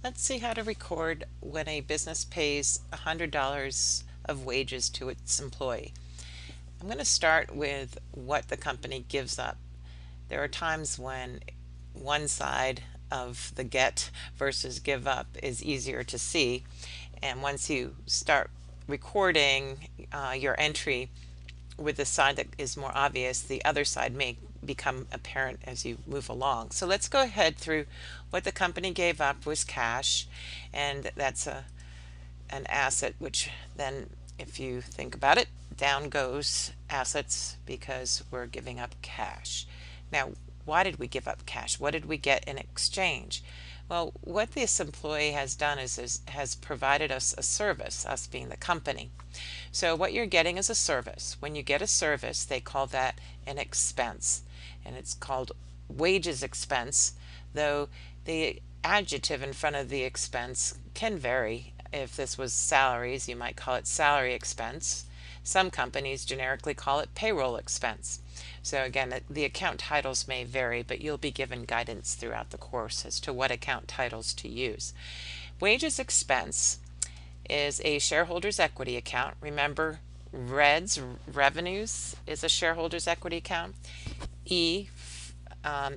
Let's see how to record when a business pays $100 of wages to its employee. I'm going to start with what the company gives up. There are times when one side of the get versus give up is easier to see, and once you start recording your entry with the side that is more obvious, the other side may become apparent as you move along. So let's go ahead through what the company gave up was cash, and that's an asset, which then, if you think about it, down goes assets because we're giving up cash. Now, why did we give up cash? What did we get in exchange? Well, what this employee has done is has provided us a service, us being the company. So what you're getting is a service. When you get a service, they call that an expense, and it's called wages expense, though the adjective in front of the expense can vary. If this was salaries, you might call it salary expense. Some companies generically call it payroll expense. So again, the account titles may vary, but you'll be given guidance throughout the course as to what account titles to use. Wages expense is a shareholders equity account. Remember, REDS, revenues, is a shareholders equity account. E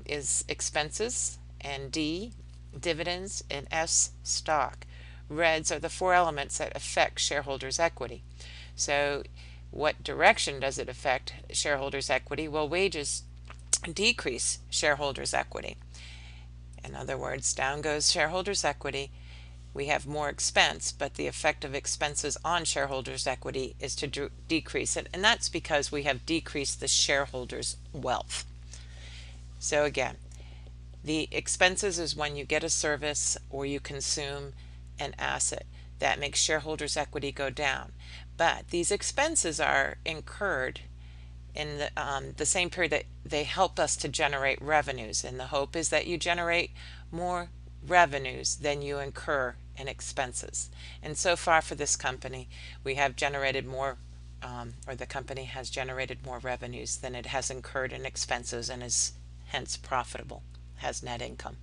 is expenses, and D, dividends, and S, stock. REDS are the four elements that affect shareholders equity. So what direction does it affect shareholders equity? Well, wages decrease shareholders equity. In other words, down goes shareholders equity. We have more expense, but the effect of expenses on shareholders equity is to decrease it, and that's because we have decreased the shareholders wealth. So again, the expenses is when you get a service or you consume an asset. That makes shareholders equity go down, but these expenses are incurred in the same period that they help us to generate revenues, and the hope is that you generate more revenues than you incur in expenses. And so far for this company, we have generated more, or the company has generated more revenues than it has incurred in expenses and is hence profitable, has net income.